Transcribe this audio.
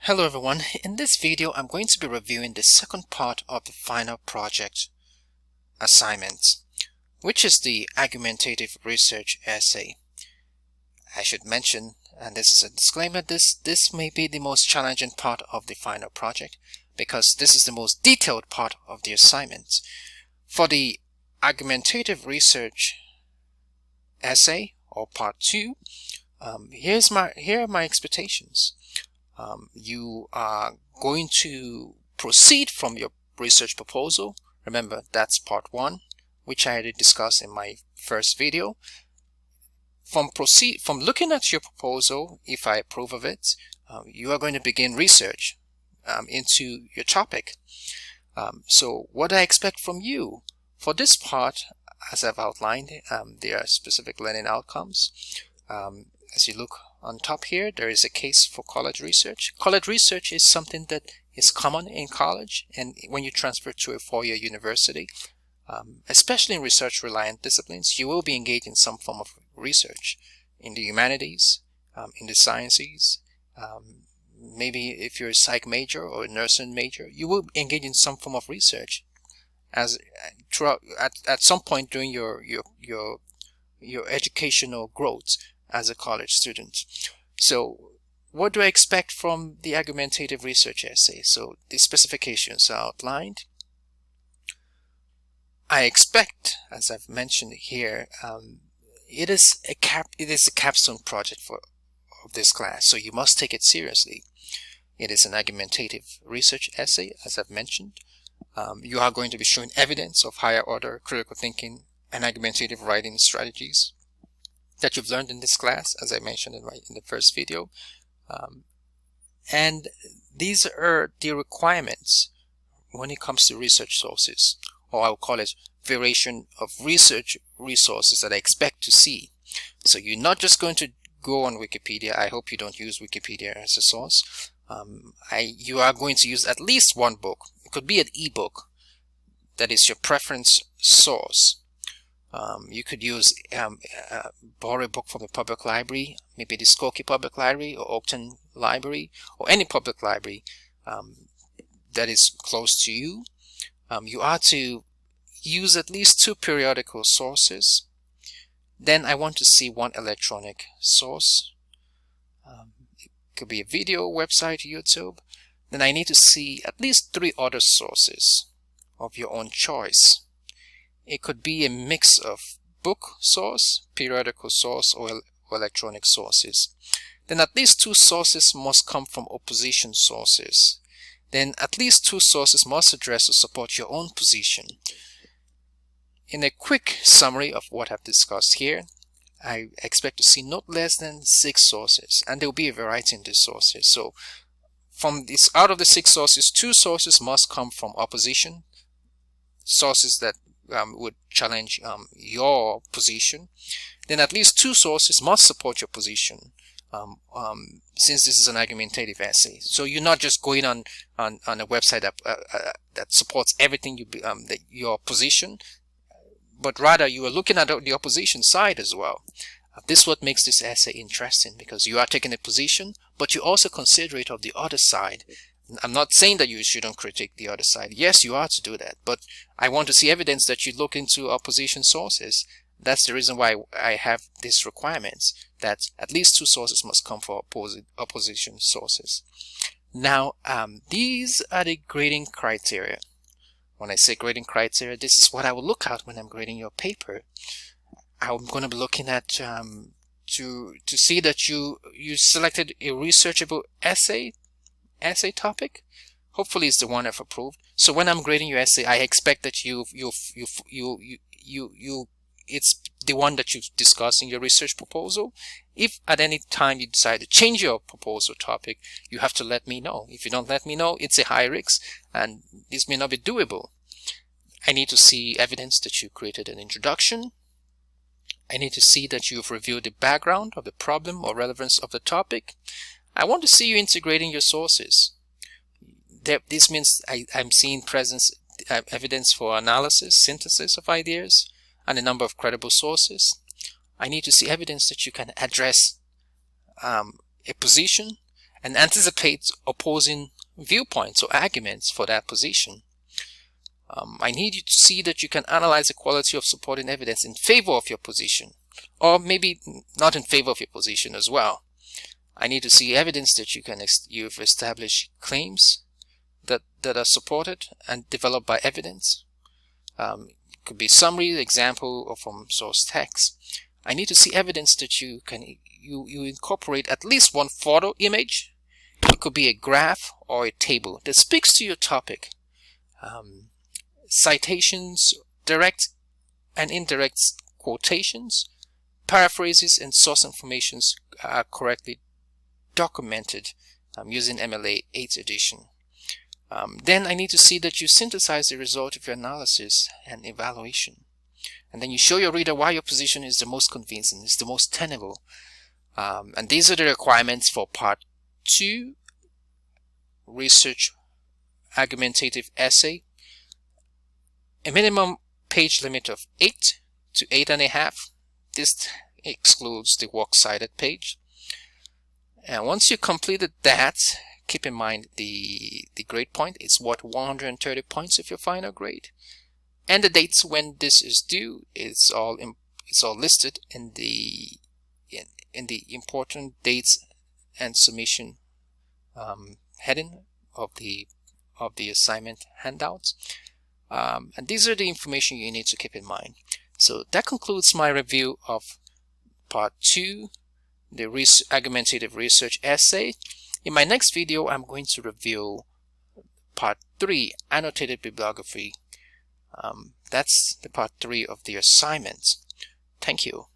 Hello everyone, in this video I'm going to be reviewing the second part of the final project assignment, which is the argumentative research essay. I should mention, and this is a disclaimer, this may be the most challenging part of the final project because this is the most detailed part of the assignment. For the argumentative research essay, or part 2, here are my expectations. You are going to proceed from your research proposal. Remember, that's part 1, which I already discussed in my first video. From looking at your proposal, if I approve of it, you are going to begin research into your topic. So what I expect from you for this part, as I've outlined, there are specific learning outcomes. As you look on top here, there is a case for college research. College research is something that is common in college, and when you transfer to a four-year university, especially in research-reliant disciplines, you will be engaged in some form of research in the humanities, in the sciences. Maybe if you're a psych major or a nursing major, you will engage in some form of research as at some point during your educational growth as a college student. So what do I expect from the argumentative research essay? So the specifications are outlined. I expect, as I've mentioned here, it is a capstone project of this class, so you must take it seriously. It is an argumentative research essay, as I've mentioned. You are going to be showing evidence of higher order critical thinking and argumentative writing strategies that you've learned in this class, as I mentioned in the first video. And these are the requirements when it comes to research sources, or I'll call it variation of research resources that I expect to see. So you're not just going to go on Wikipedia. I hope you don't use Wikipedia as a source. You are going to use at least one book. It could be an ebook that is your preference source. You could use borrow a book from the public library, maybe the Skokie Public Library or Oakton Library, or any public library that is close to you. You are to use at least 2 periodical sources. Then I want to see 1 electronic source. It could be a video, website, YouTube. Then I need to see at least 3 other sources of your own choice. It could be a mix of book source, periodical source, or electronic sources. Then at least 2 sources must come from opposition sources. Then at least 2 sources must address or support your own position. In a quick summary of what I've discussed here, I expect to see not less than 6 sources, and there will be a variety in these sources. So from this, out of the 6 sources, 2 sources must come from opposition, sources that would challenge your position. Then at least 2 sources must support your position, since this is an argumentative essay. So you're not just going on a website that supports everything your position, but rather you are looking at the opposition side as well. This is what makes this essay interesting, because you are taking a position, but you also consider it of the other side. I'm not saying that you shouldn't critique the other side. Yes, you are to do that, but I want to see evidence that you look into opposition sources. That's the reason why I have these requirements, that at least 2 sources must come from opposition sources. Now, these are the grading criteria. When I say grading criteria, this is what I will look at when I'm grading your paper. I'm going to be looking at to see that you selected a researchable essay topic. Hopefully it's the one I've approved. So when I'm grading your essay, I expect that it's the one that you've discussed in your research proposal. If at any time you decide to change your proposal topic, you have to let me know. If you don't let me know, it's a high risk and this may not be doable. I need to see evidence that you created an introduction. I need to see that you've reviewed the background of the problem or relevance of the topic. I want to see you integrating your sources. This means I'm seeing evidence for analysis, synthesis of ideas, and a number of credible sources. I need to see evidence that you can address a position and anticipate opposing viewpoints or arguments for that position. I need you to see that you can analyze the quality of supporting evidence in favor of your position, or maybe not in favor of your position as well. I need to see evidence that you've established claims that are supported and developed by evidence. It could be summary, example, or from source text. I need to see evidence that you incorporate at least one photo image. It could be a graph or a table that speaks to your topic. Citations, direct and indirect quotations, paraphrases, and source informations are correctly documented using MLA 8th edition. Then I need to see that you synthesize the result of your analysis and evaluation. And then you show your reader why your position is the most convincing, is the most tenable. And these are the requirements for Part 2, Research Argumentative Essay. A minimum page limit of 8 to 8.5. This excludes the works cited page. And once you completed that, keep in mind the grade point is worth 130 points of your final grade. And the dates when this is due is all listed in the important dates and submission heading of the assignment handouts. And these are the information you need to keep in mind. So that concludes my review of Part 2, the Argumentative Research Essay. In my next video, I'm going to review Part 3, Annotated Bibliography. That's the Part 3 of the assignment. Thank you.